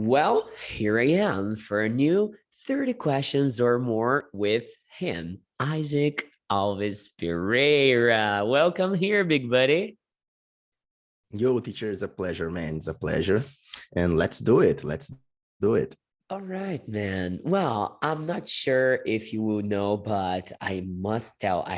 Well, here I am for a new 30 questions or more with him, Isaac Alves Pereira. Welcome here, big buddy. Yo, teacher, it's a pleasure, man. It's a pleasure. And let's do it. Let's do it. All right, man. Well, I'm not sure if you will know, but I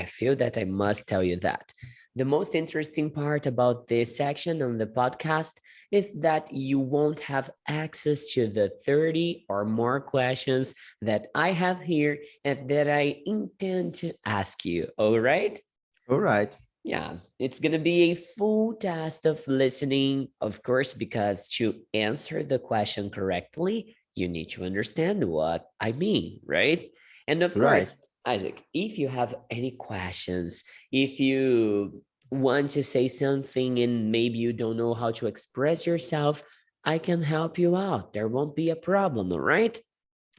feel that I must tell you that. The most interesting part about this section on the podcast is that you won't have access to the 30 or more questions that I have here and that I intend to ask you. All right? All right. Yeah, it's going to be a full test of listening, of course, because to answer the question correctly, you need to understand what I mean, right? And of Right. course, Isaac, if you have any questions, if you want to say something and maybe you don't know how to express yourself, I can help you out. There won't be a problem, all right?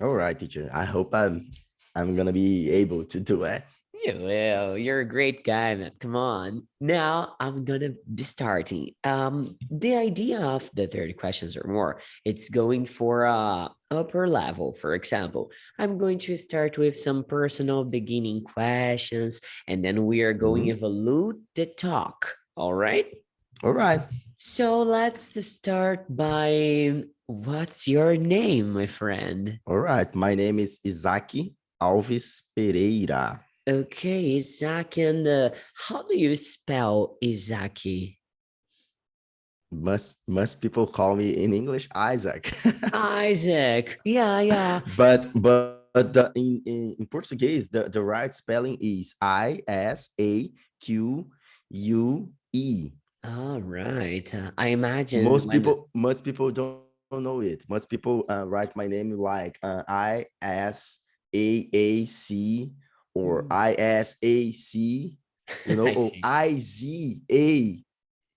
All right, teacher. I hope I'm gonna be able to do it. You will. You're a great guy, man. Come on. Now I'm gonna be starting. The idea of the 30 questions or more, it's going for upper level. For example, I'm going to start with some personal beginning questions, and then we are going to Mhm. evolve the talk. All right. All right. So let's start by what's your name, my friend? All right. My name is Isaque Alves Pereira. Okay, Isaac, and how do you spell Izaki? Must people call me in English Isaac? Isaac. Yeah, yeah. But in Portuguese, the right spelling is Isaque. All right. I imagine Most when. people don't know it. Most people write my name like ISAAC or Mm. ISAC, I or see.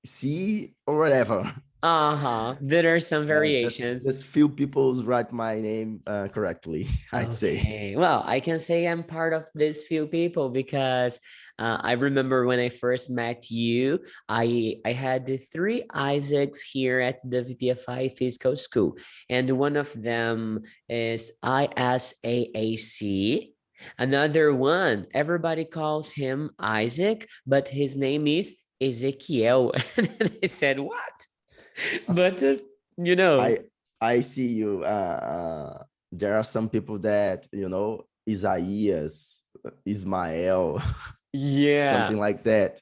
IZAC or whatever. Uh-huh. There are some variations. Just few people write my name correctly, I'd say. Okay. Well, I can say I'm part of these few people because I remember when I first met you, I had the three Isaacs here at the VPFI Physical School, and one of them is ISAAC. Another one, everybody calls him Isaac, but his name is Ezekiel. And I said, "What?" But you know, I I see you. There are some people that Isaias, Ismael, yeah. something like that.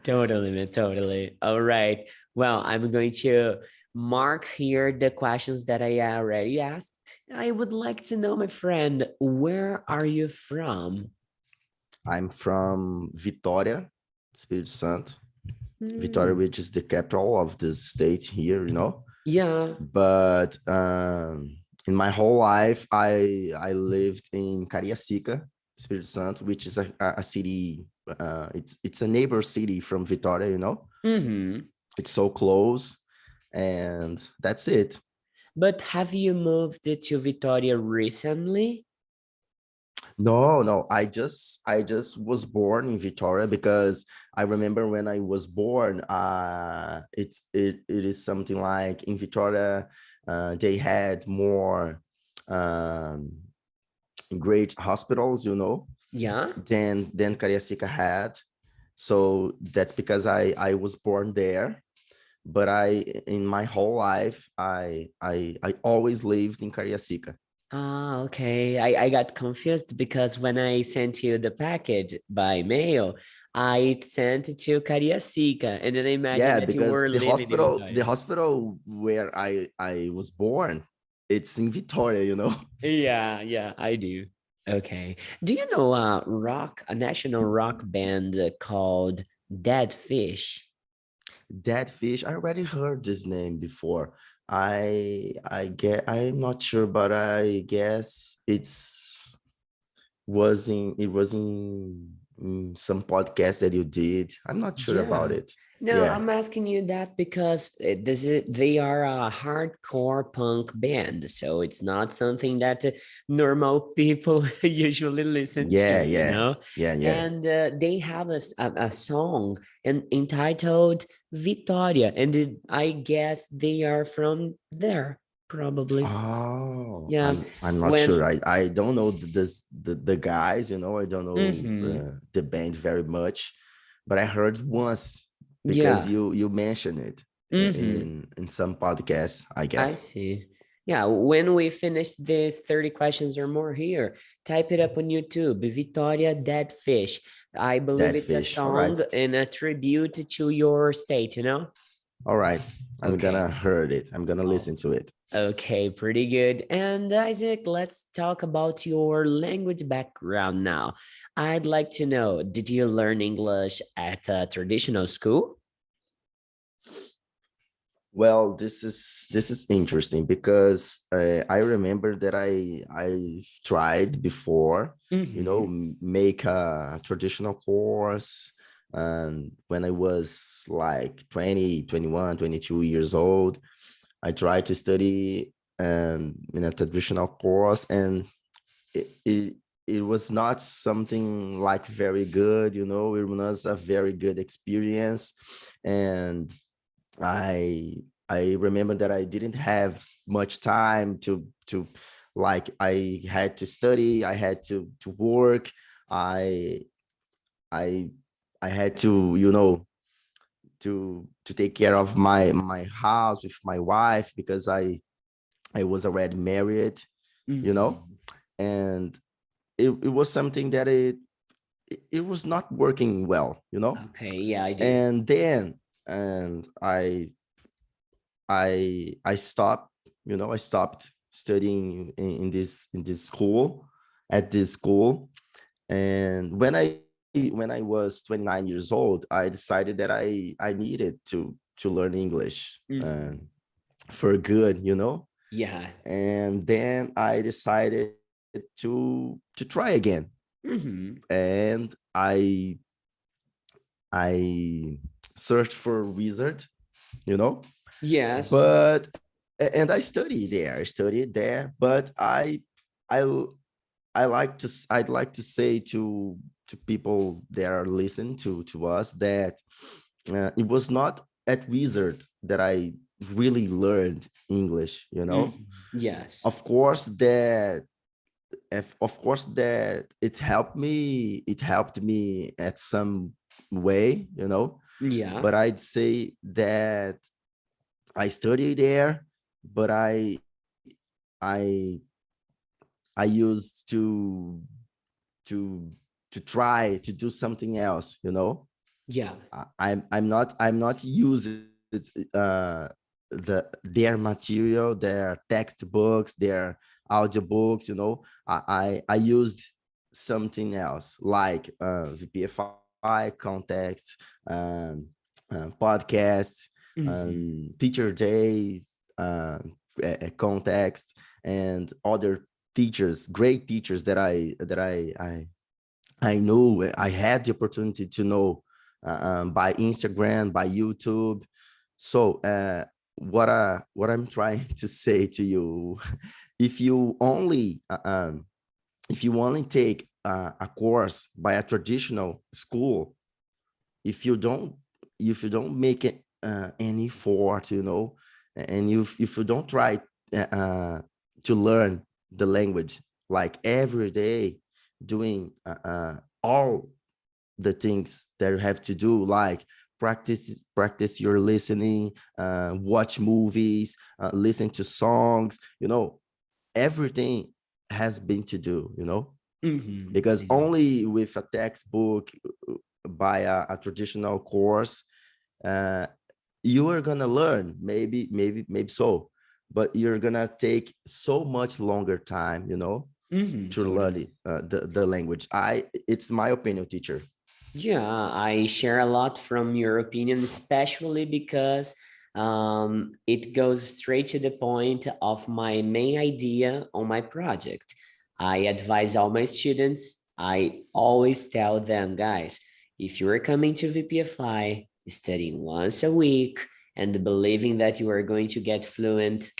Totally, man, totally. All right. Well, I'm going to mark here the questions that I already asked. I would like to know, my friend, where are you from? I'm from Vitória, Espírito Santo. Vitória, Hmm. which is the capital of the state here. Yeah. But in my whole life, I lived in Cariacica, Espírito Santo, which is a city. It's a neighbor city from Vitória. Mm-hmm. It's so close, and that's it. But have you moved to Victoria recently? No, no, I just was born in Vitória because I remember when I was born, it is something like in Vitória, they had more um great hospitals, Yeah. than Cariacica had. So that's because I was born there. But in my whole life, I always lived in Cariacica. Ah, okay. I got confused because when I sent you the package by mail, I sent it to Cariacica, and then I imagined Yeah, that you because were the living in hospital, the Vitória. hospital where I was born, it's in Vitória. Yeah, yeah, I do. Okay. Do you know a national rock band called Dead Fish? Dead fish. I already heard this name before. I get. I'm not sure, but I guess it was in some podcast that you did. I'm not sure about Yeah. it. No, Yeah. I'm asking you that because they are a hardcore punk band, so it's not something that normal people usually listen to, Yeah, you yeah, know? yeah, yeah. And they have a song entitled Vitória, and I guess they are from there. probably. Oh, Yeah. I'm not sure. When I don't know the guys, you know, I don't know mm-hmm. the band very much, but I heard once because Yeah. you mentioned it Mm-hmm. in some podcasts, I I guess. see. Yeah, when we finish this 30 questions or more here, type it up on YouTube. Victoria Dead Fish. I believe Dead it's a fish. All right. song and a tribute to your state, you know? All right. I'm Okay. gonna heard it. I'm gonna Oh, listen to it. okay, pretty good. And Isaac, let's talk about your language background now. I'd like to know, did you learn English at a traditional school? Well, this is interesting because I remember that I've tried before, you know, Mm-hmm. make a traditional course, and when I was like 20, 21, 22 years old, I tried to study in a traditional course, and it, it it was not something like very good, you know. It was a very good experience, and I I remember that I didn't have much time to like I had to study, I had to work, I I I had to, you know, to take care of my house with my wife because I was already married, you know, Mm-hmm. and it was something that it was not working well, you know. Okay, yeah, I do. And then and I stopped, you know, I stopped studying in this school at this school. And when I was 29 years old, I decided that I needed to learn English Mm-hmm. for good, you know. Yeah. And then I decided to try again. Mm-hmm. And I searched for wizard, you know, Yes. but and I studied there. I studied there, but I I'd like to say to people that are listening to us that it was not at Wizard that I really learned English. You know, Mm-hmm. Yes. of course that of course that it helped me at some way. You know, Yeah. but I'd say that I studied there, but I I used to to try to do something else, you know. Yeah. I'm not using uh their material, their textbooks, their audiobooks, you know. I used something else like VPFI context, um podcasts, Mm-hmm. teacher days, context, and other teachers, great teachers that I know. I had the opportunity to know by Instagram, by YouTube. So what I'm trying to say to you, if you only if you only take a course by a traditional school, if you don't make it any effort, you know, and if you don't try to learn the language like every day, doing all the things that you have to do, like practice your listening, watch movies, listen to songs, you know, everything has been to do, you know, Mm-hmm. because Yeah. only with a textbook by a traditional course uh, you are gonna learn, maybe so, but you're gonna take so much longer time, you know, Mm-hmm. to learn Totally. the language. It's my opinion, teacher. Yeah, I share a lot from your opinion, especially because it goes straight to the point of my main idea on my project. I advise all my students, I always tell them, guys, if you're coming to VPFI, studying once a week and believing that you are going to get fluent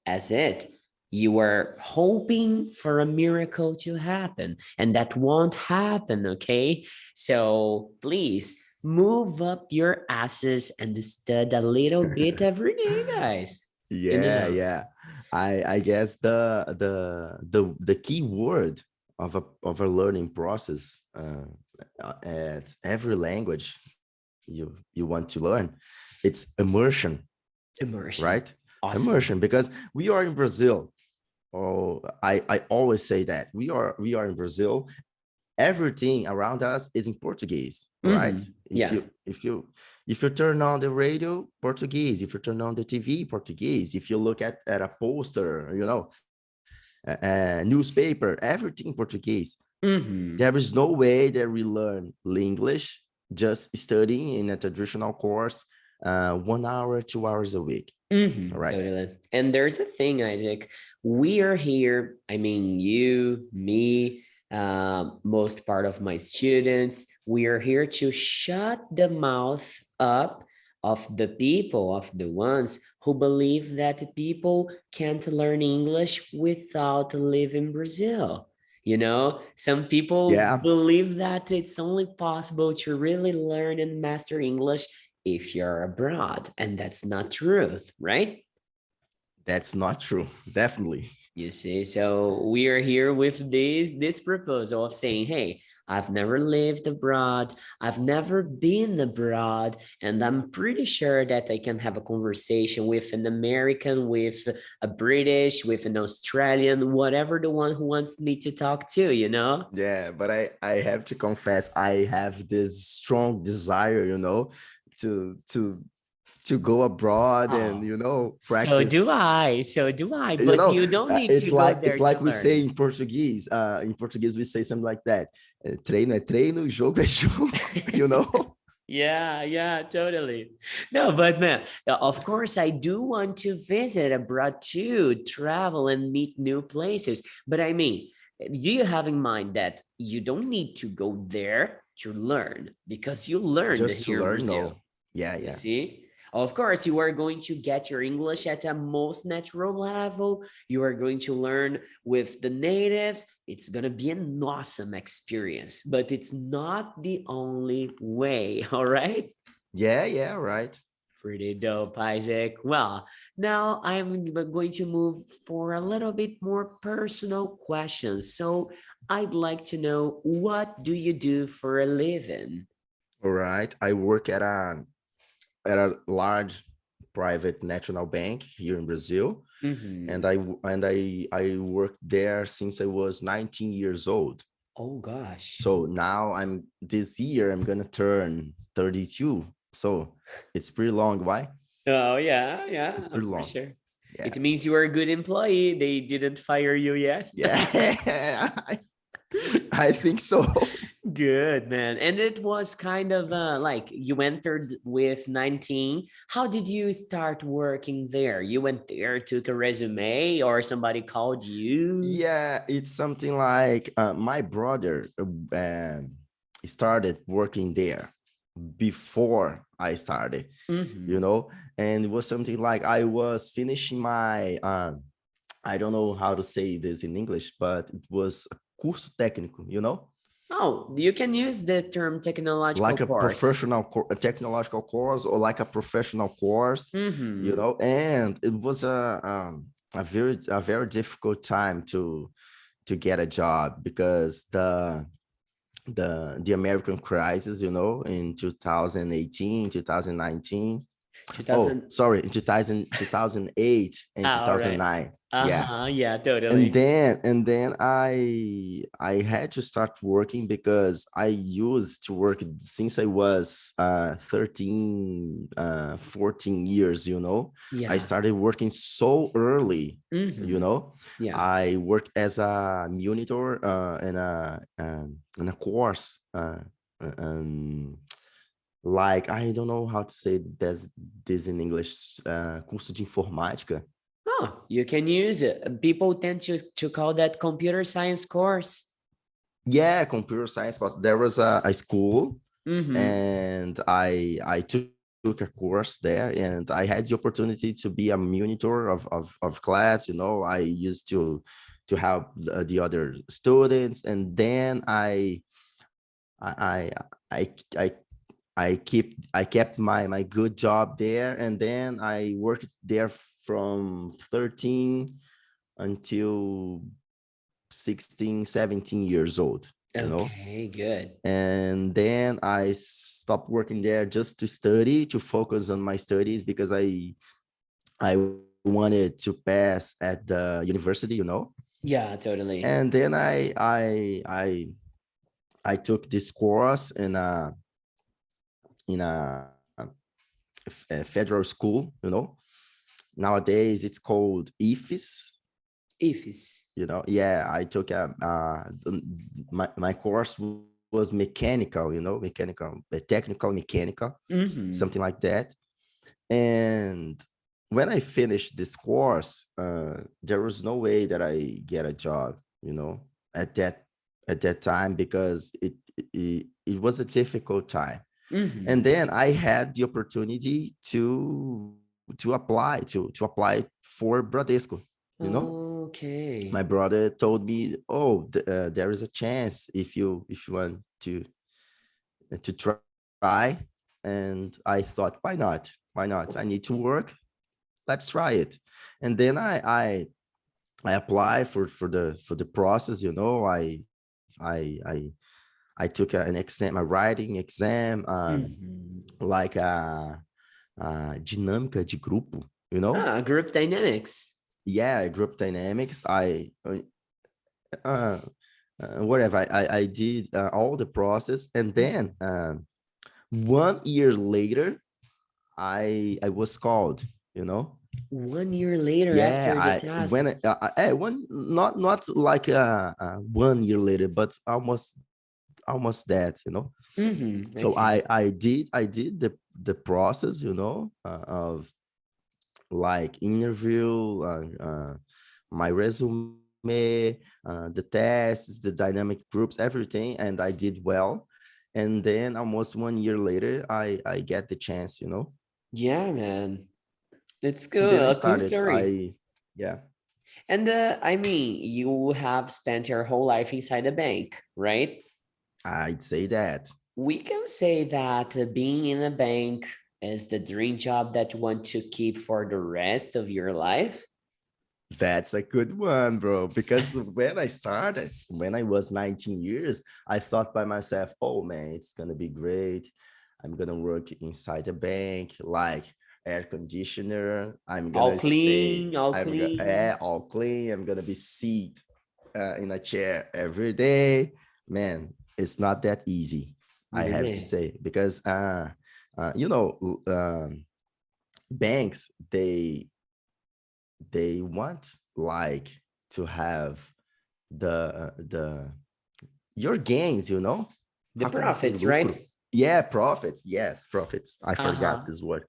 as it, you are hoping for a miracle to happen, and that won't happen, okay? So please move up your asses and study a little bit every day, guys. You Yeah, know, yeah. I guess the key word of a learning process at every language you want to learn, it's immersion, Immersion. right? Awesome. Immersion, because we are in Brazil. Oh, I always say that we are in Brazil. Everything around us is in Portuguese, right? If Yeah. you turn on the radio, Portuguese. If you turn on the TV, Portuguese. If you look at a poster, a newspaper, everything Portuguese. There is no way that we learn English just studying in a traditional course, 1 hour, 2 hours a week. All right. Totally. And there's a thing, Isaac. We are here. I mean, you, me, most part of my students, we are here to shut the mouth up of the people, of the ones who believe that people can't learn English without living Brazil. Some people Yeah, believe that it's only possible to really learn and master English if you're abroad, and that's not truth, right? that's not true. Definitely. You see, so we are here with this proposal of saying, hey, I've never lived abroad, I've never been abroad, and I'm pretty sure that I can have a conversation with an American, with a British, with an Australian, whatever the one who wants me to talk to. Yeah, but I have to confess, I have this strong desire, to to go abroad and Oh, so do practice. I, so do I, you but know you don't need it's to go like there to we say learn. in Portuguese. In Portuguese we say something like that. Treino é treino, jogo é jogo. you know Yeah, yeah, totally. No, but man, of course, I do want to visit abroad too, travel and meet new places. But I mean, do you have in mind that you don't need to go there to learn because you learned just to here in learn, Brazil? no. Yeah, You yeah. see? Of course, you are going to get your English at a most natural level. You are going to learn with the natives. It's going to be an awesome experience, but it's not the only way. All right? Yeah, yeah, right. Pretty dope, Isaac. Well, now I'm going to move for a little bit more personal questions. So I'd like to know, what do you do for a living? All right, I work at a large private national bank here in Brazil, and Mm-hmm. I worked there since I was 19 years old. Oh, gosh. So now this year I'm gonna turn 32. So it's pretty long. Why? Oh, yeah, yeah, It's pretty for long. sure. Yeah. It means you are a good employee. They didn't fire you yet. Yeah. I think so. Good, man. And it was kind of like you entered with 19. How did you start working there? You went there, took a resume, or somebody called you? Yeah, it's something like my brother started working there before I started, Mm-hmm. and it was something like I was finishing my I don't know how to say this in English, but it was a curso técnico. Oh, you can use the term technological Like a course. a technological course, or like a professional course, Mm-hmm. and it was a very difficult time to get a job, because the American crisis, in 2018, 2019. Oh, 2000. sorry, in 2008 and Ah, all right. 2009. Yeah. Uh-huh. Yeah, and totally. then and then I had to start working, because I used to work since I was 13, 14 years. I Yeah. started working so early. you Mm-hmm. know Yeah. I worked as a monitor in a course, um, like, I don't know how to say this in English, curso de informática. Oh, you can use it. People tend to call that computer science course. Yeah, computer science class. There was a school, Mm-hmm. and I took a course there, and I had the opportunity to be a monitor of class. I used to help the other students, and then I I I I kept my good job there, and then I worked there from 13 until 16, 17 years old, you know. Okay, good. And then I stopped working there just to study, to focus on my studies, because I wanted to pass at the university, you know. Yeah, totally. And then I took this course in a federal school, you know. Nowadays it's called IFES, Ifs. you know. Yeah, I took my course was mechanical, you know, mechanical, technical mechanical, Mm-hmm. something like that. And when I finished this course, there was no way that I get a job, you know, at that time, because it was a difficult time. Mm-hmm. And then I had the opportunity to apply for Bradesco, you know. My Okay. brother told me, oh, there is a chance if you want to try. And I thought, why not, I need to work, let's try it. And then I apply for the process, you know. I took an exam, a writing exam, Mm-hmm. like a dinâmica de grupo, you know. Ah, group dynamics. Yeah, group dynamics. Uh, whatever, I did all the process. And then 1 year later, I was called, you know. 1 year later Yeah, after the test. one, not like 1 year later, but almost that, you know. Mm-hmm. I So see. I did the process, you know, of like interview, my resume, the tests, the dynamic groups, everything, and I did well. And then almost 1 year later, I get the chance, you know. Yeah, man. It's And cool. then I A cool started. story. Yeah, And I mean, you have spent your whole life inside a bank, right? I'd say that. We can say that being in a bank is the dream job that you want to keep for the rest of your life. That's a good one, bro. Because when I started, when I was 19 years, I thought by myself, oh man, it's gonna be great. I'm gonna work inside a bank, like air conditioner. I'm All gonna stay. clean, all I'm gonna clean. all clean. I'm gonna be seated in a chair every day. Man, it's not that easy. I have to Really? say, because you know, banks, they want like to have the your gains, you know. The How can I say profits, right? lucro? Yeah, profits. Yes, profits. I forgot Uh-huh. this word.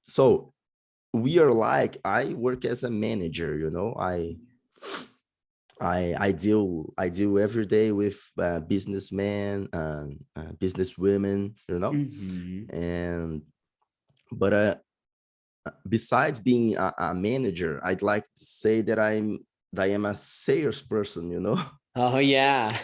So we are like, I work as a manager, you know. I deal every day with businessmen and business women, you know. Mm-hmm. And but besides being a manager, I'd like to say that I am a salesperson, you know. Oh, yeah.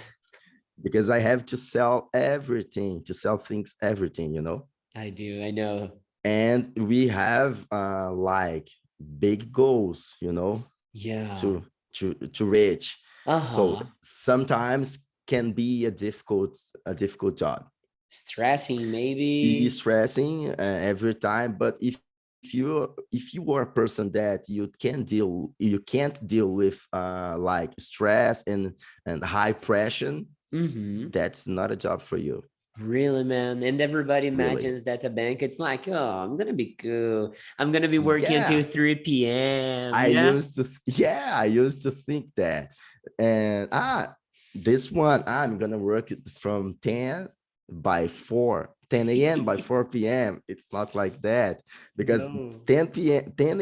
Because I have to sell everything, to sell things, everything, you know. I do. I know. And we have like big goals, you know, Yeah. to reach. So Uh-huh. sometimes can be a difficult job. Stressing, It's maybe. stressing every time, but if you are a person that you can't deal with like stress and high pressure, Mm-hmm. that's not a job for you, Really, man. And everybody really. imagines that a bank, it's like, oh, I'm gonna be cool. I'm gonna be working until Yeah, 3 p.m. Yeah. yeah, I used to think that. And this one, I'm gonna work it from 10 a.m. by 4 p.m. It's not like that, because No. 10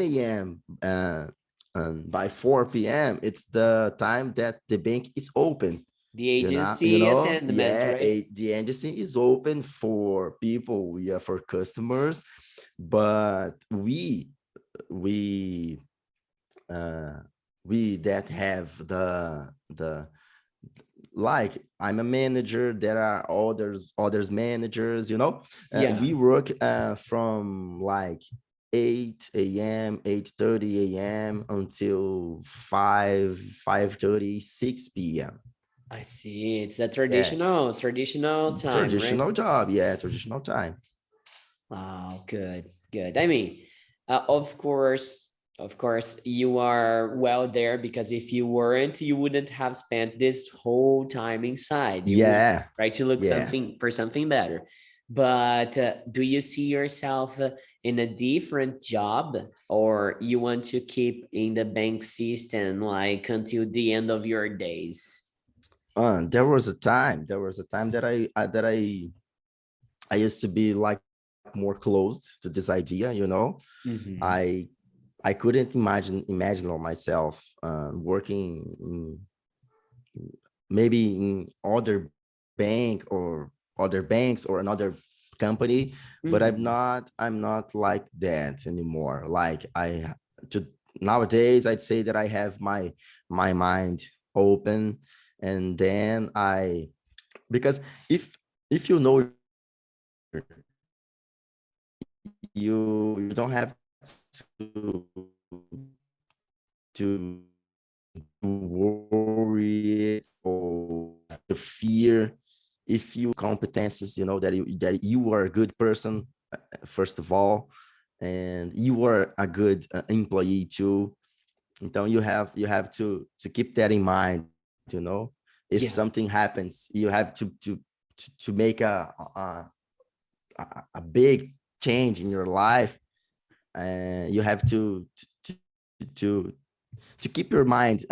a.m. By 4 p.m. it's the time that the bank is open. The You agency know, attendant, yeah, right? the agency is open for people, yeah, for customers. But we uh we that have the like, I'm a manager, there are others managers, you know. Yeah. We work from like 8 a.m., 8:30 a.m. until 5:30, 6 p.m. I see. It's a Yeah, traditional time, right? traditional job. Yeah, traditional time. Oh, good, good. I mean, of course, you are well there because if you weren't, you wouldn't have spent this whole time inside. You would Yeah, try to look yeah. something for something better. But do you see yourself in a different job, or you want to keep in the bank system like until the end of your days? There was a time that I used to be like more closed to this idea, you know. Mhm. I couldn't imagine myself working maybe in other bank or other banks or another company, but Mhm. I'm not like that anymore. Like I to nowadays I'd say that I have my mind open, and then I because if you know, you don't have to to worry or the fear. If you competences, you know that you are a good person, first of all, and you are a good employee too. Então you have to keep that in mind, you know. If Yeah. something happens, you have to make a big change in your life, and you have to to to keep your mind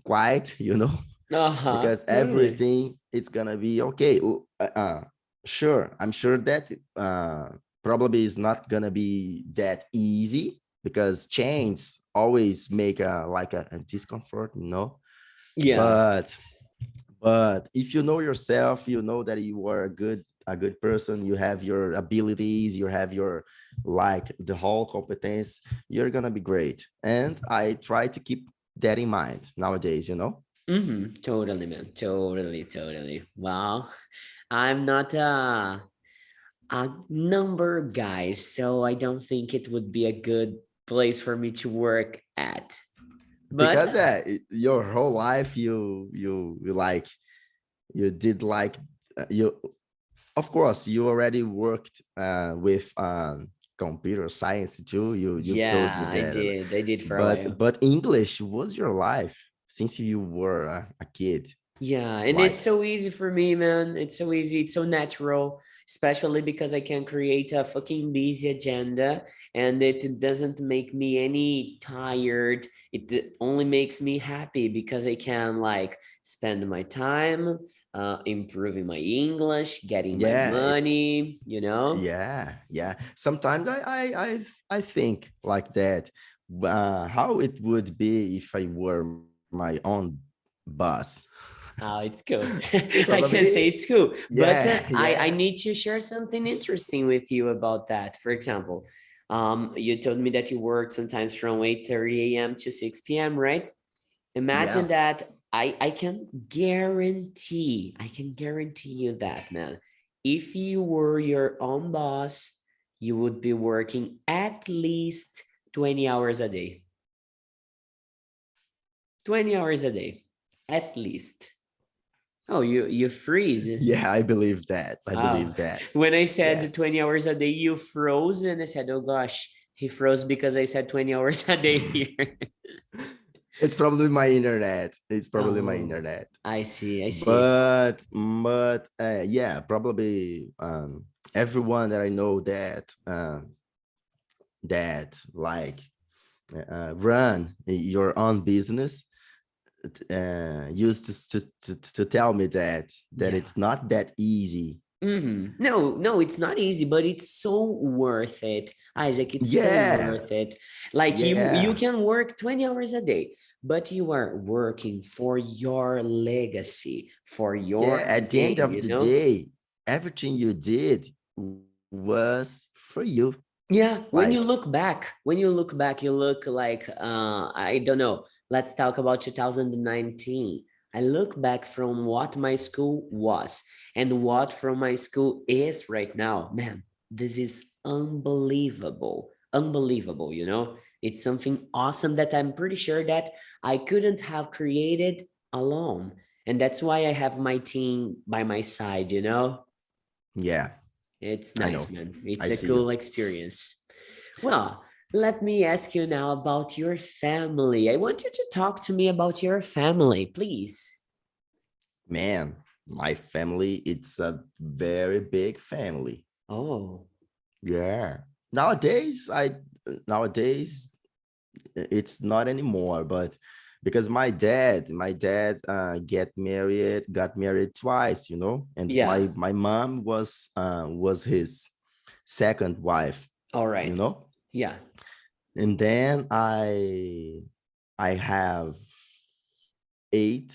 quiet, you know. Uh-huh. Because Totally. everything it's gonna be okay. Sure, I'm sure that probably is not gonna be that easy, because change always make a discomfort, you know. Yeah. But if you know yourself, you know that you are a good person, you have your abilities, you have your like the whole competence, you're gonna be great. And I try to keep that in mind nowadays, you know. Totally, man. Totally, totally. Well, I'm not a number guy, so I don't think it would be a good place for me to work at. But Because your whole life you like you did like you of course you already worked with computer science too, you've told me yeah, I that. did. I did for a but while. but English was your life since you were a kid, Yeah, and it's like. so easy for me, man. It's so easy. It's so natural, especially because I can create a fucking busy agenda and it doesn't make me any tired. It only makes me happy because I can like spend my time improving my English, getting my Yeah, it's money, you know? yeah, sometimes I think like that, how it would be if I were my own boss. Oh, it's cool. I can say Probably. it's cool, but Yeah, I yeah, need to share something interesting with you about that. For example, you told me that you work sometimes from 8:30 a.m. to 6 p.m., right? Imagine yeah. that I can guarantee you that, man. If you were your own boss, you would be working at least 20 hours a day. 20 hours a day, at least. Oh, you freeze. Yeah, I believe that. I Oh, believe that. when I Yeah. said 20 hours a day, you froze, and I said, oh gosh, he froze because I said 20 hours a day here. It's probably my internet. It's probably my Oh, internet. I see, I see. But yeah, probably everyone that I know that like run your own business used to tell me that Yeah. it's not that easy. No, no, it's not easy, but it's so worth it, Isaac. It's so Yeah, worth it. Like you yeah, can work 20 hours a day, but you are working for your legacy, for yeah. your At the end name, of you the know? day, everything you did was for you. Yeah, Like, when you look back, you look like I don't know. Let's talk about 2019. I look back from what my school was and what from my school is right now. Man, this is unbelievable. Unbelievable, you know? It's something awesome that I'm pretty sure that I couldn't have created alone. And that's why I have my team by my side, you know? Yeah, It's I nice, know. man. It's I a see you. cool experience. Well, let me ask you now about your family. I want you to talk to me about your family, please. Man, my family, it's a very big family. Oh, Yeah. Nowadays, nowadays it's not anymore, but because my dad got married twice, you know, and yeah. my mom was his second wife, All you right. know. Yeah. And then I have eight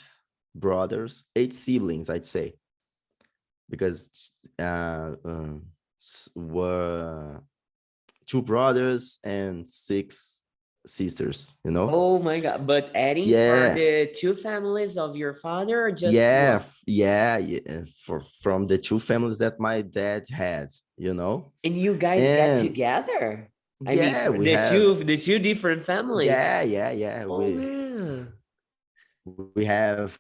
brothers, eight siblings, I'd say, because were two brothers and six sisters, you know. Oh my God. But adding for Yeah, the two families of your father or just yeah, one? yeah, for from the two families that my dad had, you know. And you guys get And together. I mean, yeah, we the have, two different families. yeah, Oh man. we have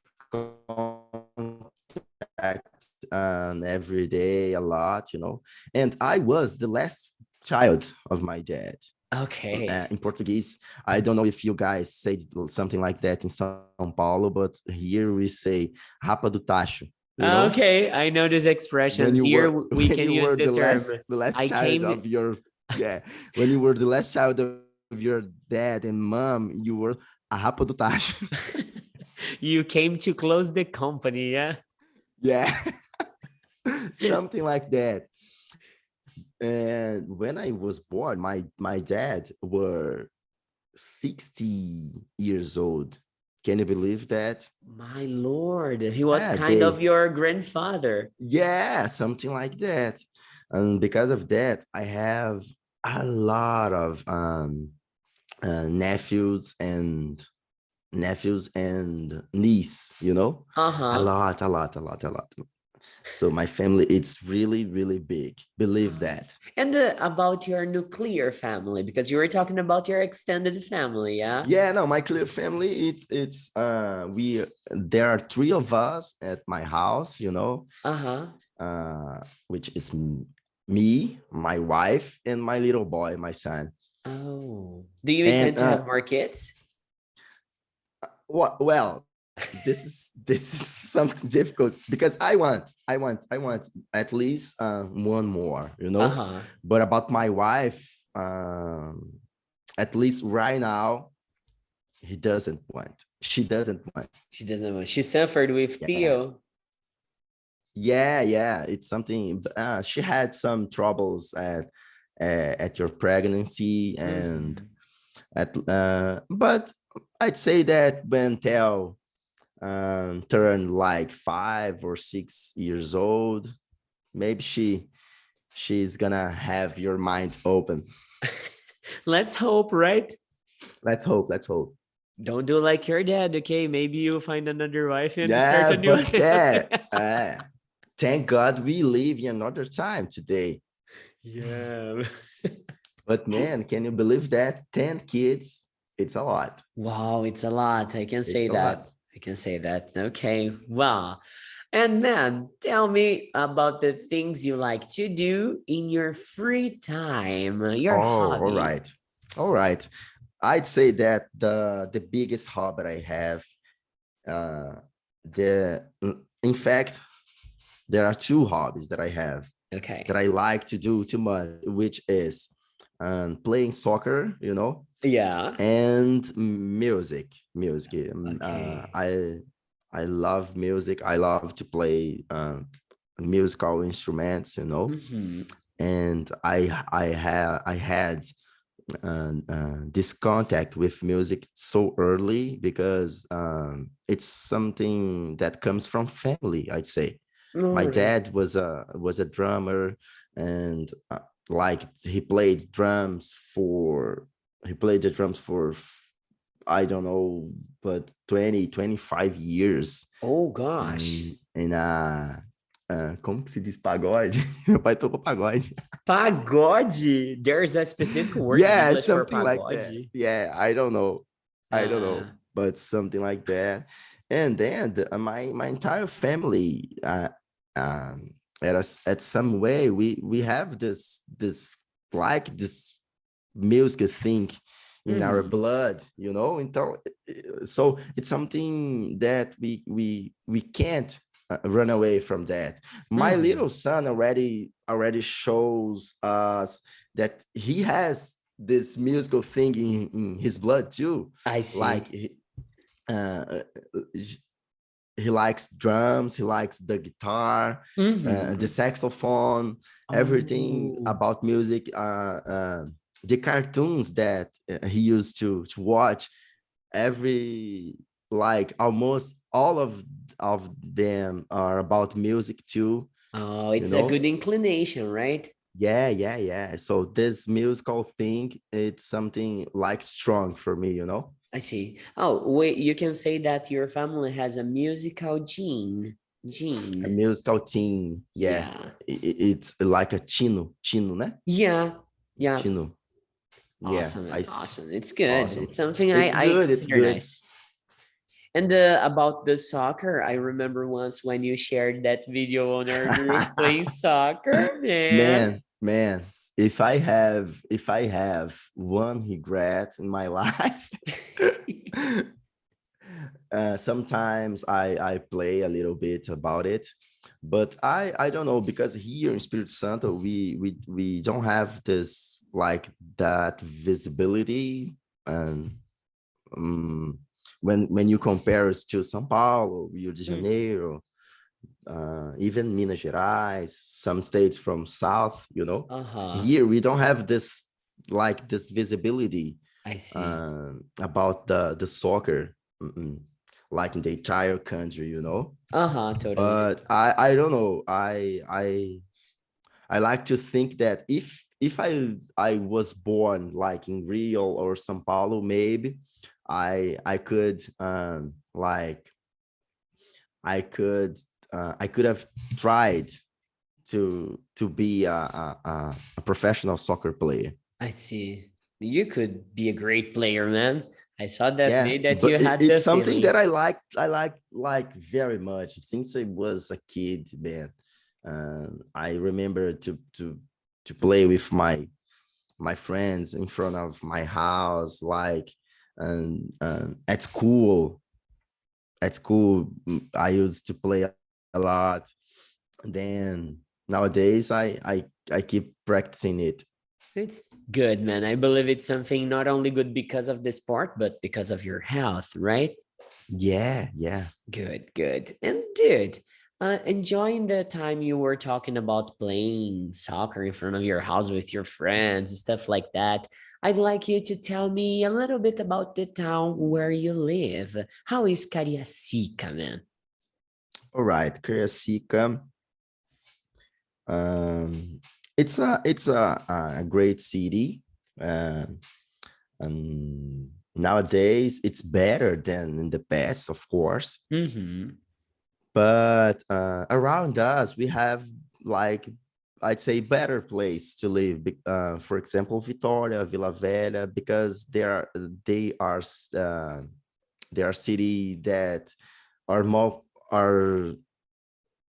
contact every day a lot, you know. And I was the last child of my dad. Okay. In Portuguese, I don't know if you guys say something like that in São Paulo, but here we say rapa do tacho, you know. Okay, I know this expression. When you Here were we when can you use were the term. the last I child came, of your, yeah, when you were the last child of your dad and mom, you were a rapa do tacho. you came to close the company, yeah? Yeah, something like that. And when I was born, my dad were 60 years old. Can you believe that? My Lord, he was Yeah, kind of they, your grandfather. yeah, something like that. And because of that, I have a lot of nephews and niece, you know, Uh-huh. a lot. So my family, it's really, really big. Believe that. And about your nuclear family, because you were talking about your extended family, yeah? Yeah, no, my clear family, it's we there are three of us at my house, you know, Uh-huh. which is me, my wife, and my little boy, my son. Oh. Do you And intend to have more kids? what? Well, this is something difficult because I want at least one more, you know. Uh-huh. But about my wife, at least right now, he doesn't want. She doesn't want. She doesn't want. She suffered with Yeah, Theo. yeah. It's something. She had some troubles at your pregnancy and Mhm. at but I'd say that when Theo turned like 5 or 6 years old, maybe she's gonna have your mind open. Let's hope, right? Let's hope. Let's hope. Don't do like your dad, okay? Maybe you'll find another wife and start Yeah, a new but family. yeah, thank God we live in another time today. Yeah. But man, can you believe that 10 kids? It's a lot. Wow, it's a lot. I can say It's a that. lot. I can say that. Okay. Wow. And man, tell me about the things you like to do in your free time, your Oh, all hobbies. right, all right. I'd say that the biggest hobby I have, uh, the in fact, there are two hobbies that I have that Okay. I like to do too much, which is playing soccer, you know, Yeah. and music. Music. Okay. I love music. I love to play musical instruments, you know, Hmm. and I had this contact with music so early because it's something that comes from family, I'd say. All My right. dad was a drummer, and like he played the drums for I don't know, but 20 25 years Oh gosh. in como que se diz pagode? Meu pai tocou pagode. Pagode. There's a specific word in Yeah, English for something like that. pagode. Yeah, I don't know. I don't know, Ah, but something like that. And then my entire family, at some way, we have this music thing in our mhm, blood, you know. Então, so it's something that we can't run away from that. My mhm. little son already shows us that he has this musical thing in his blood too. I Like see. uh, he likes drums, he likes the guitar, the Mhm. saxophone, everything Oh, about music. The cartoons that he used to watch, every like almost all of them are about music too. oh, You it's a know, good inclination, right? yeah. So this musical thing, it's something like strong for me. You know, I see. Oh, wait, you can say that your family has a musical gene. a Gene. musical team. Yeah, Yeah. it's like a chino, né? Yeah. Yeah. Chino. Yeah, Awesome, I man. see. Awesome. It's good. Awesome. It's something It's I good. It's consider good. nice. And about the soccer, I remember once when you shared that video on our group playing soccer, man. Man, if I have one regret in my life, sometimes I play a little bit about it, but I don't know, because here in Espírito Santo we don't have this like that visibility. And um, when you compare us to São Paulo, Rio de Mhm. Janeiro, even Minas Gerais, some states from South, you know, Uh-huh. here we don't have this like this visibility I see. about the soccer, like in the entire country, you know. Uh-huh, totally. But I don't know. I like to think that if I was born like in Rio or São Paulo, maybe I could like I could have tried to be a professional soccer player. I see. You could be a great player, man. I saw that Yeah, day that you but had the it's something that feeling. I like very much since I was a kid, man. I remember to play with my friends in front of my house, like, and at school I used to play a lot. Then nowadays I keep practicing it. It's good, man. I believe it's something not only good because of the sport, but because of your health, right? Yeah. Good, good. And dude, enjoying the time you were talking about playing soccer in front of your house with your friends, stuff like that. I'd like you to tell me a little bit about the town where you live. How is Cariacica, man? All right, Cariacica. Um, it's a great city. Uh, Nowadays, it's better than in the past, of course. Mm-hmm. But around us, we have like, I'd say, better place to live. For example, Vitória, Vila Velha, because they are city that are more are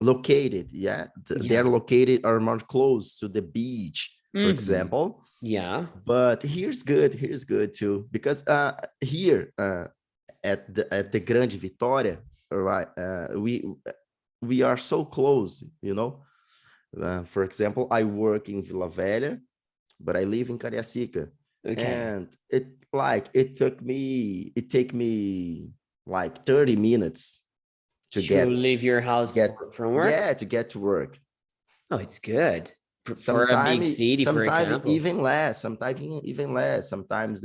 located, yeah, they're Yeah. located or more close to the beach, for Mm-hmm. example. Yeah. But here's good too, because here at the Grande Vitória, right, we are so close, you know. For example, I work in Vila Velha, but I live in Cariacica, Okay. and it take me like 30 minutes to To get leave your house get from work? yeah, to get to work. Oh, it's good. For a big Sometimes city, for sometimes example. even less, sometimes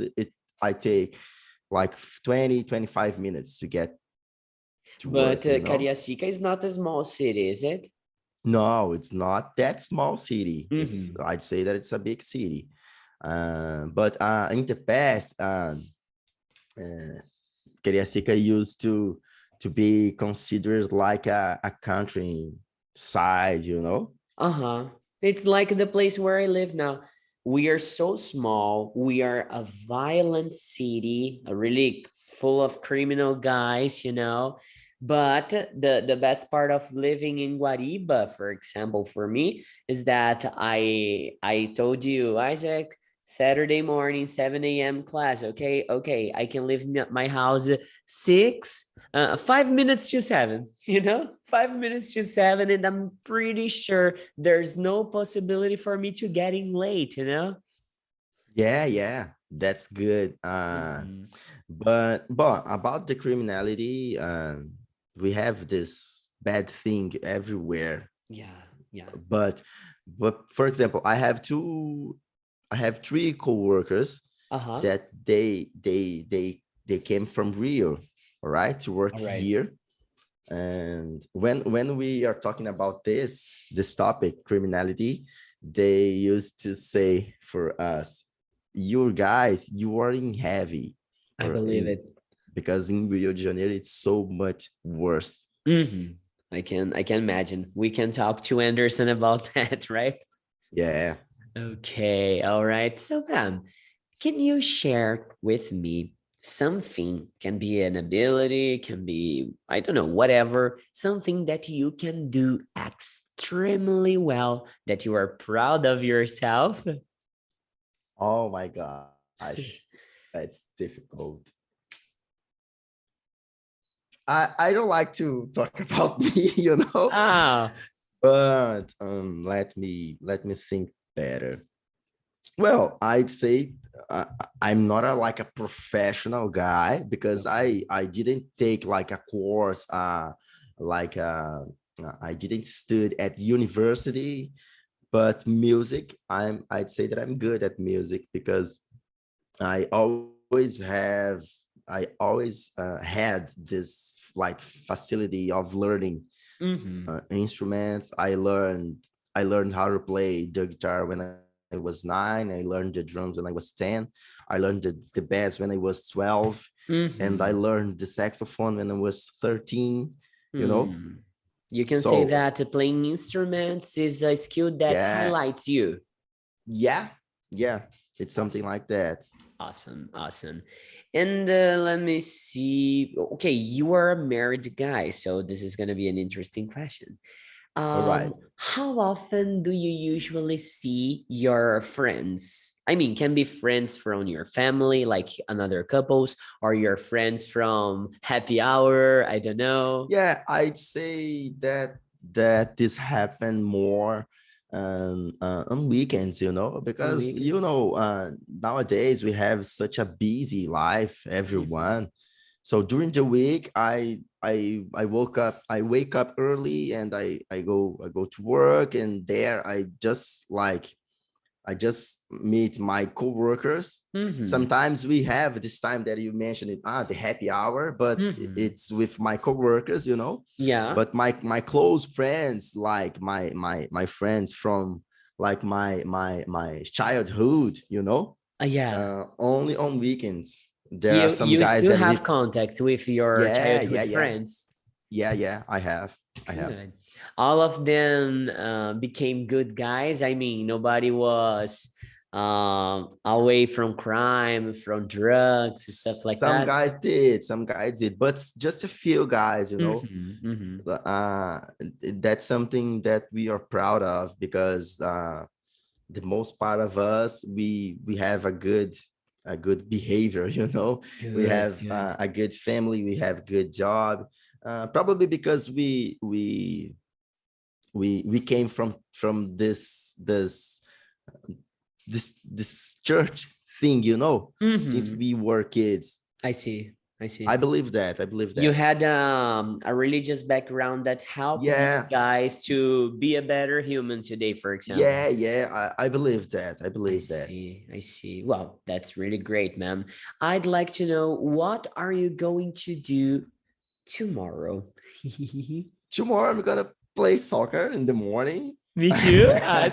I take like 20-25 minutes to get to But work, you know. Cariacica is not a small city, is it? No, it's not that small city. Mm-hmm. I'd say that it's a big city. But in the past, uh, Cariacica used to be considered like a country side, you know? Uh-huh. It's like the place where I live now. We are so small. We are a violent city, a really full of criminal guys, you know. But the best part of living in Guariba, for example, for me, is that I told you, Isaac, Saturday morning, 7 a.m. class. Okay, okay, I can leave my house 5 minutes to seven, 5 minutes to seven, and I'm pretty sure there's no possibility for me to getting late. Yeah, yeah, that's good. Mhm. But about the criminality, we have this bad thing everywhere. Yeah, yeah. But but for example, I have three coworkers Uh-huh. that they came from Rio, all right, to work All right. here. And when we are talking about this topic, criminality, they used to say for us, you guys, you are in heavy, I or believe in it. because in Rio de Janeiro it's so much worse. Hmm. I can imagine. We can talk to Anderson about that, right? Yeah. Okay, all right. So, can you share with me something? Can be an ability, can be, I don't know, whatever, something that you can do extremely well, that you are proud of yourself? Oh my gosh, that's difficult. I don't like to talk about me, you know, Ah, but let me think better. Well, I'd say I'm not like a professional guy because okay. I didn't take like a course like I didn't study at university, but music I'd say that I'm good at music because I always have I always had this like facility of learning Mm-hmm. instruments. I learned how to play the guitar when I was 9. I learned the drums when I was 10. I learned the bass when I was 12, and I Mm-hmm. learned the saxophone when I was 13. You know, Hmm. You can say so that playing instruments is a skill that yeah, highlights you. yeah, yeah. It's something Awesome. like that. Awesome, awesome. And let me see. Okay, you are a married guy, so this is going to be an interesting question. All right. How often do you usually see your friends? I mean, can be friends from your family, like another couples, or your friends from happy hour. I don't know. Yeah, I'd say that this happened more on weekends, you know, On because weekends. nowadays we have such a busy life, Mhm. everyone. So during the week, I wake up early and I go to work, and there I just meet my coworkers. Mhm. Sometimes we have this time that you mentioned it, the happy hour, but Mhm. it's with my coworkers, you know. Yeah. But my close friends, like my friends from like my childhood, you know, Yeah. only on weekends. There are some You guys still that have we, contact with your yeah, yeah, childhood yeah, friends. yeah. I have. Good. All of them became good guys. I mean, nobody was away from crime, from drugs, stuff like that. Some guys did, but just a few guys, you know. Mm-hmm, mm-hmm. uh, that's something that we are proud of because the most part of us, we have a good behavior, you know. We Good, have good. a good family, we have good job, probably because we came from this church thing, you know, since Mm-hmm. we were kids. I see. I I see. believe that. I believe You that. had a religious background that helped you Yeah, guys to be a better human today, for example. yeah. I believe that. I I believe that. see. I see. Well, that's really great, ma'am. I'd like to know, what are you going to do tomorrow? Tomorrow I'm gonna play soccer in the morning. Me too.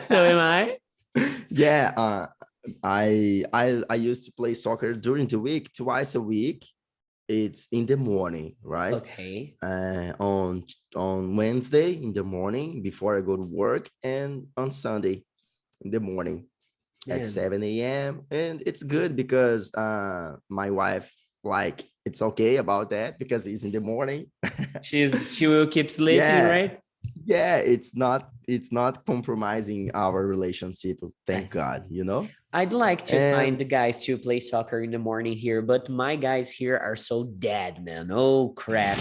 So am I. Yeah, I used to play soccer during the week, twice a week. it's in the morning, right? Okay. On Wednesday in the morning before I go to work, and on Sunday in the morning at Man, 7 a.m. And it's good because my wife, like, it's okay about that because it's in the morning. she will keep sleeping, Yeah, right? yeah, it's not compromising our relationship, thank I God, see. you know. I'd like to find And the guys to play soccer in the morning here, but my guys here are so dead, man. Oh crap.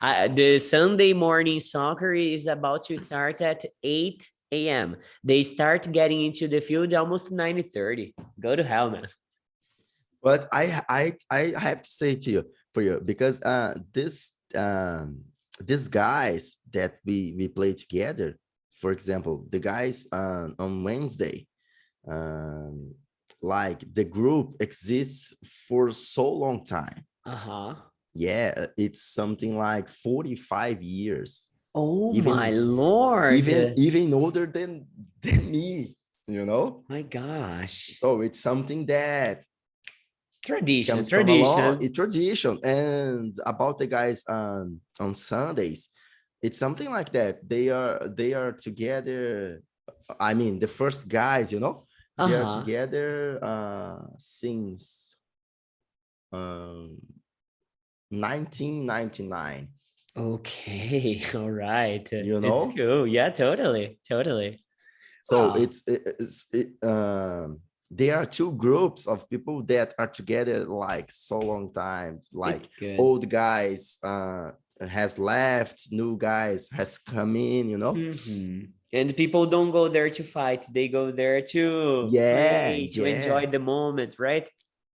The Sunday morning soccer is about to start at 8 a.m. They start getting into the field almost 9:30. Go to hell, man. but I have to say to you, for you, because these guys that we play together, for example, the guys on Wednesday, um like the group exists for so long time. Uh-huh. Yeah, it's something like 45 years, Oh my even lord. even older than me, you know. My gosh. So it's something that Tradition, comes from a long tradition. tradition. And about the guys on Sundays, it's something like that. They are together. I mean, the first guys, you know, they are Uh-huh. together since 1999, Okay, all right. you It's know. cool. Yeah, totally, totally. So Well, there are two groups of people that are together like so long time, it's like good. old guys has left, new guys has come in, you know. And people don't go there to fight. They go there to Yeah, play, to yeah, enjoy the moment, right?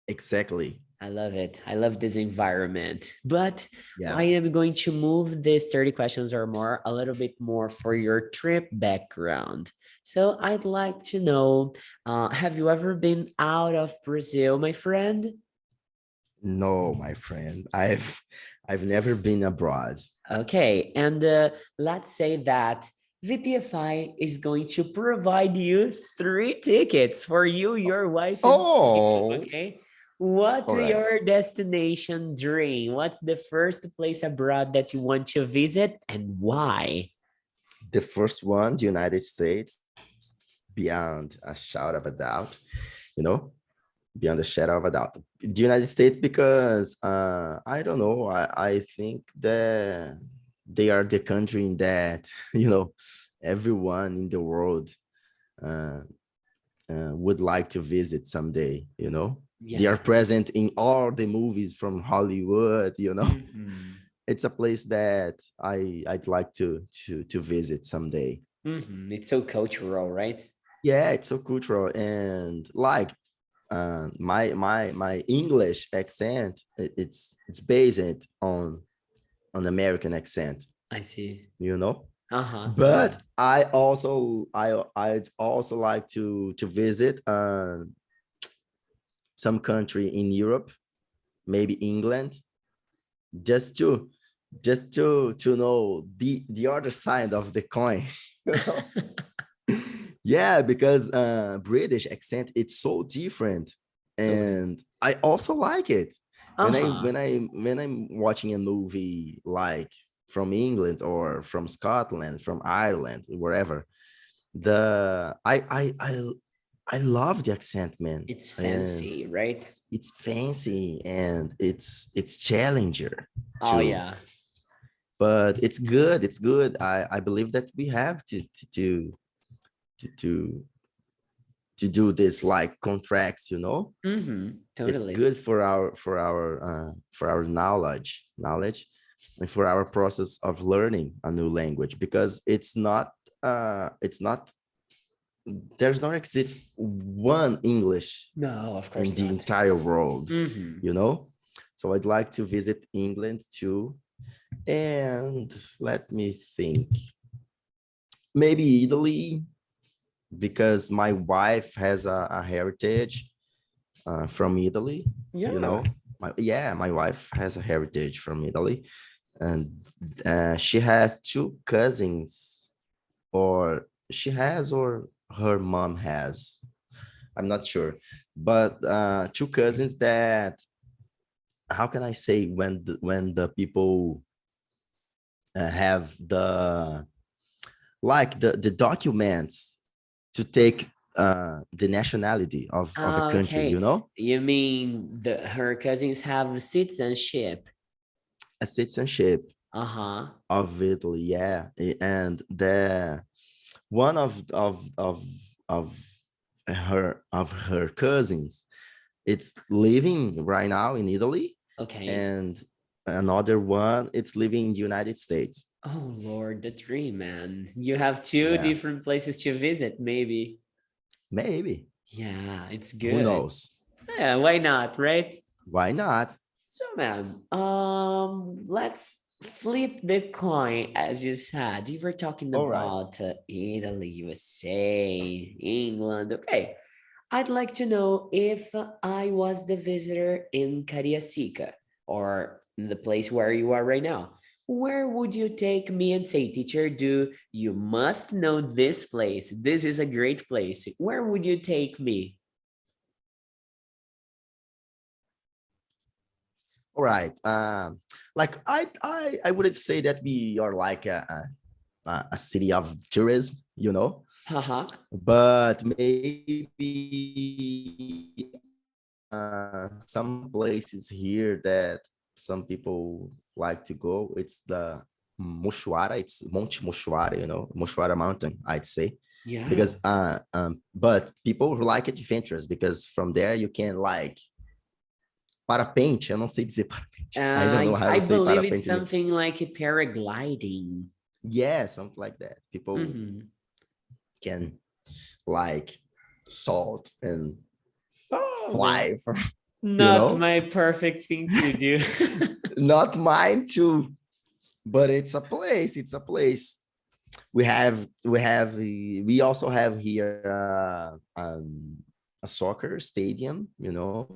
exactly. I love it. I love this environment. But Yeah. I am going to move this 30 questions or more a little bit more for your trip background. So I'd like to know, have you ever been out of Brazil, my friend? No, my friend, I've never been abroad. Okay, and let's say that VPFI is going to provide you 3 tickets for you, your wife, and you. Oh, Okay, what's all right. your destination dream? What's the first place abroad that you want to visit, and why? The first one, the United States, beyond a shadow of a doubt, you know, beyond a shadow of a doubt. The United States, because I don't know, I think that they are the country in that, you know, everyone in the world uh, would like to visit someday, you know. They are Yeah. present in all the movies from Hollywood, you know. Hmm. It's a place that I'd like to visit someday. It's so cultural, right? Yeah, it's so cultural. And like my English accent, it's based on American accent, I see. you know. Uh-huh. Yeah. But I'd also like to visit some country in Europe, maybe England, just to know the other side of the coin, you know. Yeah, because British accent, it's so different, Okay. and I also like it. when i Uh-huh. when i when I'm watching a movie like from England or from Scotland, from Ireland, wherever, I love the accent, man. It's And fancy, right? it's fancy, and it's challenger Oh, too. yeah. But it's good. I believe that we have to to to do this like contracts, you know. It's Totally. good for our knowledge, and for our process of learning a new language, because it's not there's not exist one English No, of in course the not. entire world, Mm-hmm. you know. So I'd like to visit England too. And let me think, maybe Italy, because my wife has a heritage from Italy, you Yeah. know. My wife has a heritage from Italy, and she has two cousins, or she has, or her mom has. I'm not sure, but two cousins that how can I say, when the people have the documents to take the nationality of a country, you Okay, know, you mean her cousins have citizenship? a citizenship Uh-huh. of Italy, yeah. And the one of of her cousins, it's living right now in Italy, Okay. and another one it's living in the United States. Oh Lord, the dream, man. You have two Yeah, different places to visit, maybe. maybe. Yeah, it's Who good. knows? Yeah, why not, right? Why not? So, man, let's flip the coin, as you said. You were talking All right. about Italy, USA, England. Okay, I'd like to know if I was the visitor in Cariacica or in the place where you are right now. Where would you take me and say, teacher, do you must know this place? This is a great place. Where would you take me? All right. Like I wouldn't say that we are like a city of tourism, you know, Haha. but maybe some places here that some people like to go. It's the Mochuara. It's Monte Mochuara, you know, Mochuara Mountain, I'd say. Yeah. Because but people who like adventures, because from there you can like parapente. Eu não sei dizer parapente. I don't know how I to say believe it's parapente. something like a paragliding. Yeah, something like that. People Mhm. can like salt and Oh man, fly from, you not know, my perfect thing to do. not mine too, but it's a place. It's a place. We also have here a soccer stadium, you know,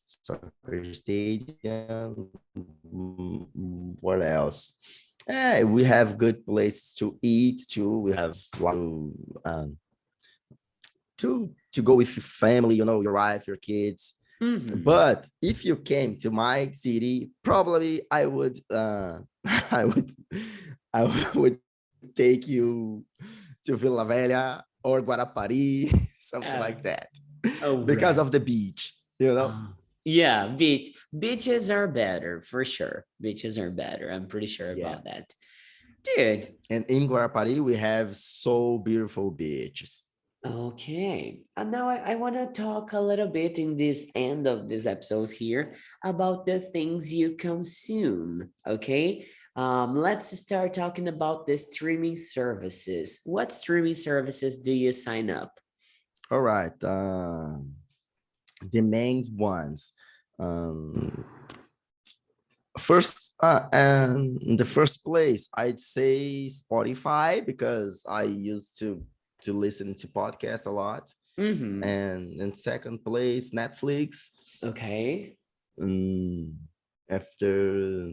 soccer stadium. What else? We have good places to eat too. We have um, to go with your family, you know, your wife, your kids. Mhm. But if you came to my city, probably I would I would I would take you to Vila Velha or Guarapari, something Uh, like that, oh because right. of the beach, you know. Yeah, beaches are better for sure. Beaches are better. I'm pretty sure Yeah. about that. Dude, And in Guarapari, we have so beautiful beaches. okay. And now I want to talk a little bit in this end of this episode here about the things you consume. Okay. Let's start talking about the streaming services. What streaming services do you sign up? All right. The main ones. First, and in the first place, I'd say Spotify, because I used to listen to podcasts a lot. Mm-hmm. And in second place, Netflix. Okay. um, After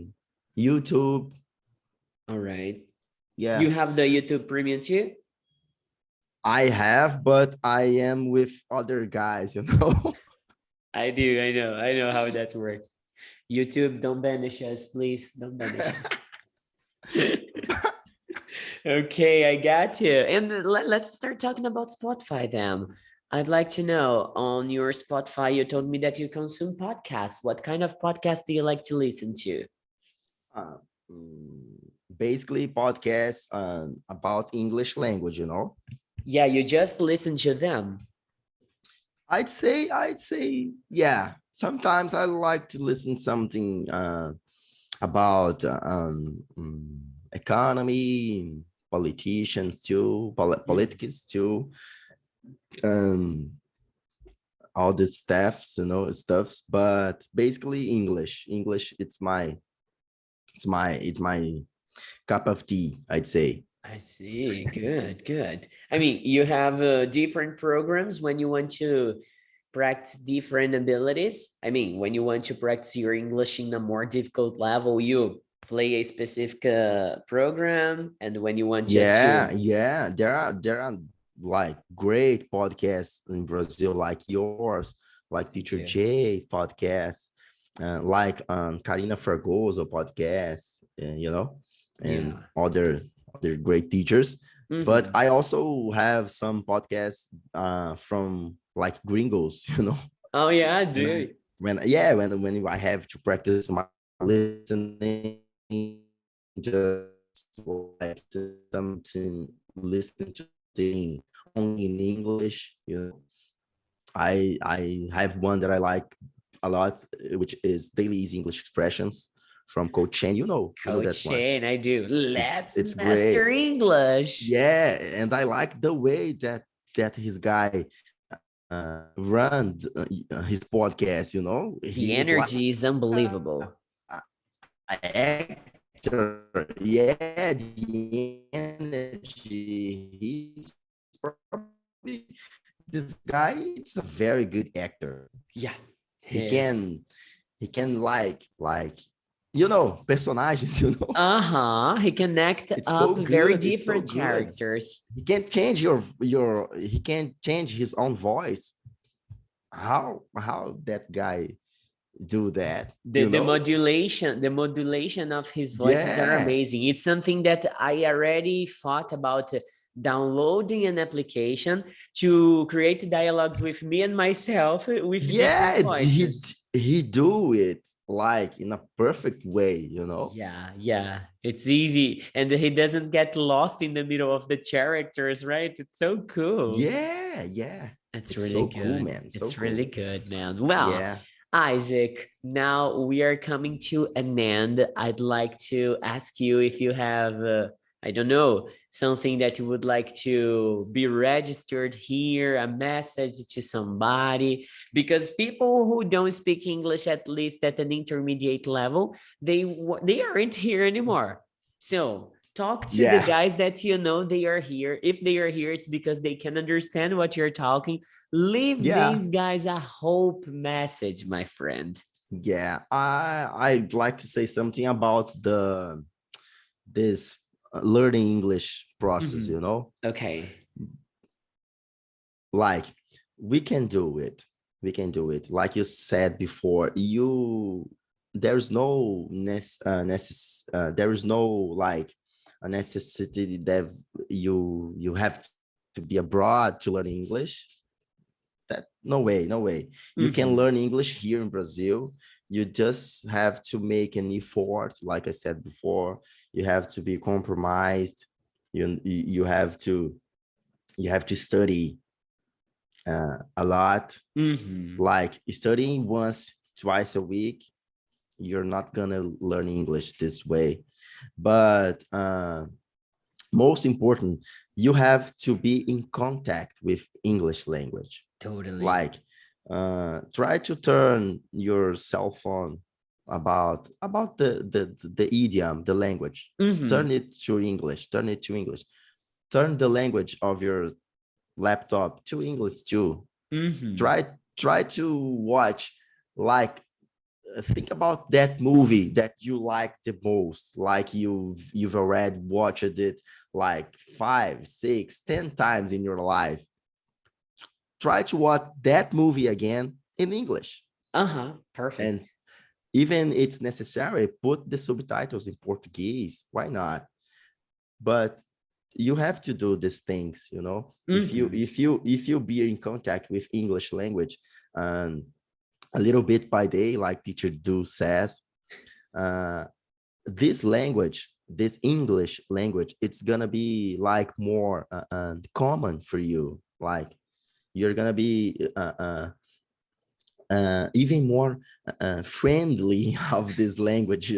YouTube. All right. You Yeah, have the YouTube Premium too? I have, but I am with other guys, you know. I do. I know. I know how that works. YouTube, don't banish us, please. Don't banish us. Okay, I got you. And let's start talking about Spotify then. I'd like to know, on your Spotify, you told me that you consume podcasts. What kind of podcast do you like to listen to? uh, Basically podcasts about English language, you know. Yeah, you just listen to them. I'd say, yeah. Sometimes I like to listen something about economy, politicians too, Mm. politics too, um, all the stuffs, you know, stuffs. But basically English. English, it's my cup of tea, I'd say. I see. Good, good. I mean, you have different programs when you want to practice different abilities. I mean, when you want to practice your English in a more difficult level, you play a specific program. And when you want just Yeah, to, yeah. There are like great podcasts in Brazil, like yours, like Thank Teacher you. Jay's podcast, like Karina Fragoso podcast, and Yeah. other great teachers. But Mhm. I also have some podcasts from like gringos, Oh yeah, and I dude. when I have to practice my listening, just like something listening to thing only in English, I have one that I like a lot, which is Daily Easy English Expressions from Coach Shane. You know that Coach one. Shane, I do. It's Let's it's great. master English. Yeah, and I like the way that his guy run his podcast. The He's like energy is unbelievable. actor. Yeah, the energy. He's probably this guy. It's a very good actor. Yeah. He His. can he can like personagens. Uh-huh. He connect It's so up very good. It's so different good. characters. He can't change your he can't change his own voice. How that guy do that? The modulation of his voices are Yeah. amazing. It's something that I already thought about downloading an application to create dialogues with me and myself with different Yeah, voices. he do it like in a perfect way. Yeah, yeah, it's easy. And he doesn't get lost in the middle of the characters, right? It's so cool. Yeah, yeah. It's It's really so cool, good. man. So It's really cool. good, man. Well, Yeah. Isaac, now we are coming to an end. I'd like to ask you if you have, I don't know, something that you would like to be registered here, a message to somebody, because people who don't speak English, at least at an intermediate level, they aren't here anymore. So talk to the Yeah. guys that you know they are here. If they are here, it's because they can understand what you're talking. Leave Yeah. these guys a hope message, my friend. Yeah. I'd like to say something about this learning English process, Mhm. Okay. like we can do it. We can do it. Like you said before, there's no there is no like a necessity that you have to be abroad to learn English. That no way, no way. You can Mhm. learn English here in Brazil. You just have to make an effort, like I said before. You have to be compromised. You have to study a lot. Mhm. Like studying once, twice a week, you're not gonna learn English this way. But most important, you have to be in contact with English language. Totally. Like try to turn your cell phone about the idiom, the language. Mhm. Turn it to English. Turn the language of your laptop to English too. Mhm. Try to watch, like, think about that movie that you like the most, like you've already watched it like 5, 6, 10 times in your life. Try to watch that movie again in English. Uh-huh. And Perfect. even it's necessary, put the subtitles in Portuguese. Why not? But you have to do these things. if you Mhm. if you if you be in contact with English language, and a little bit by day, like teacher do says, uh, this language, this English language, it's gonna be like more common for you. Like you're gonna be even more friendly of this language.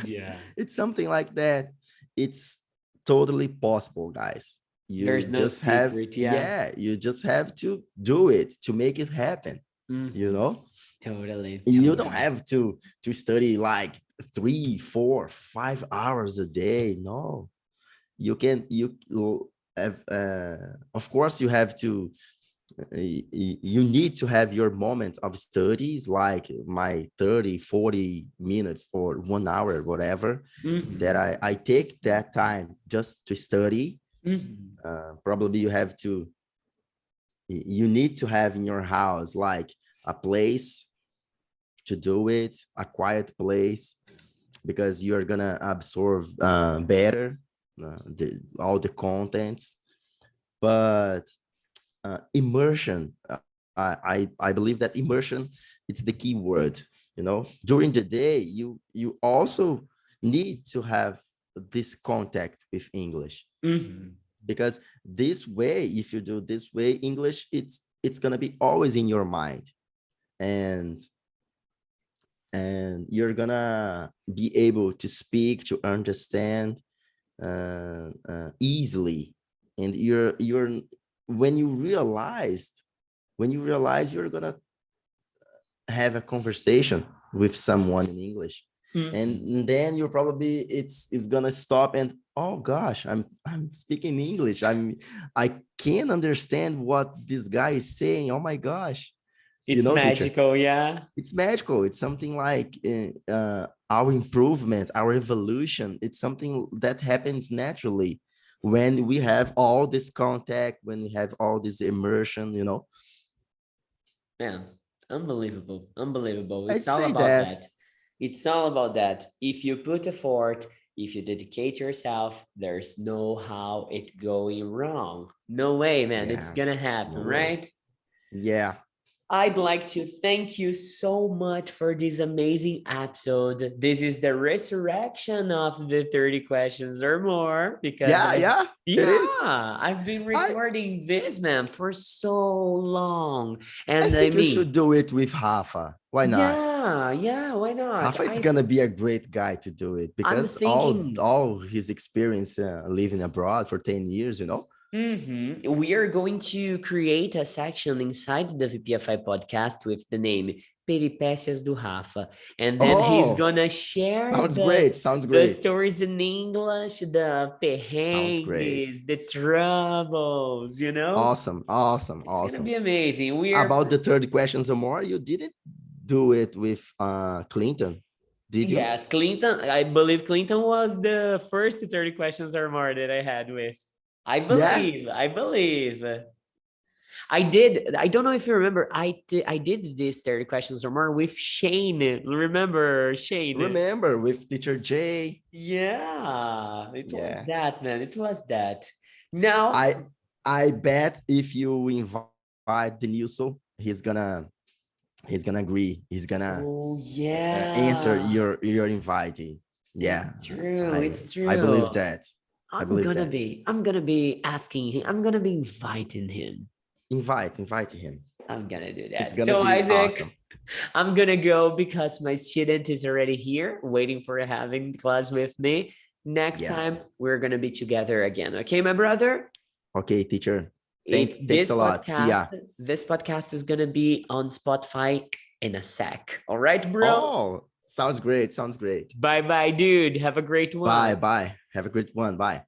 Yeah. It's something like that. It's totally possible, guys. You There's no just have, secret. Yeah. yeah, you just have to do it to make it happen you Mhm. know Totally. you don't Totally. have to study like 3, 4, 5 hours a day. No, you have, of course you have to, you need to have your moment of studies, like my 30, 40 minutes or 1 hour, whatever, that Mhm. I take that time just to study. Mhm. Probably you need to have in your house like a place to do it, a quiet place, because you're gonna absorb better all the contents. But immersion, I believe that immersion, it's the key word. During the day, you also need to have this contact with English, Mhm. because this way, if you do this way, English, it's gonna be always in your mind, and you're gonna be able to speak, to understand easily. And you're when you realize you're gonna have a conversation with someone in English, Mhm. and then you're probably it's gonna stop, and oh gosh, I'm speaking English, I can't understand what this guy is saying. Oh my gosh, It's teacher, magical, yeah. it's magical. It's something like our improvement, our evolution. It's something that happens naturally when we have all this contact, when we have all this immersion. Yeah, unbelievable, unbelievable. I'd It's all say about that. that. It's all about that. If you put effort, if you dedicate yourself, there's no how it going wrong. No way, man. It's Yeah, gonna happen, no way. right? Yeah. I'd like to thank you so much for this amazing episode. This is the resurrection of the 30 questions or more because Yeah, yeah, it is. I've been I recording this, man, for so long. I And I think you mean, should do it with Rafa. Why not? yeah, why not? Rafa, it's gonna be a great guy to do it, I'm because thinking all his experience living abroad for 10 years. we are going to create a section inside the VPFI podcast with the name Peripécias do Rafa. And then he's Oh, gonna share sounds great. Sounds the great. stories in English, the Sounds great. perrengues, the troubles. Awesome. Awesome. It's gonna Awesome. be amazing. About the 30 questions or more, you didn't do it with Clinton, did you? Yes, Clinton. I believe Clinton was the first 30 questions or more that I had with. I Yeah. believe. I believe. I did. I don't know if you remember. I did this 30 questions or more with Shane. Remember Shane? Remember with teacher J. Yeah, it was Yeah. that, man. It was that. Now, I I bet if you invite the Nilso, he's gonna agree. He's gonna oh answer yeah, your invite. Yeah, it's true. I It's I believe true. that. I I'm believe gonna that. be. I'm gonna be asking him. I'm gonna be inviting him. Invite him. I'm gonna do It's that. gonna So be Isaac, awesome. I'm gonna go because my student is already here, waiting for having class with me. Next Yeah. time we're gonna be together again. Okay, my brother? Okay, teacher. It Thanks this a lot. See podcast, ya. this podcast is gonna be on Spotify in a sec. All right, bro. Oh, sounds great. Sounds great. Bye bye, dude. Have a great Bye. one. Bye. Have a great one. Bye.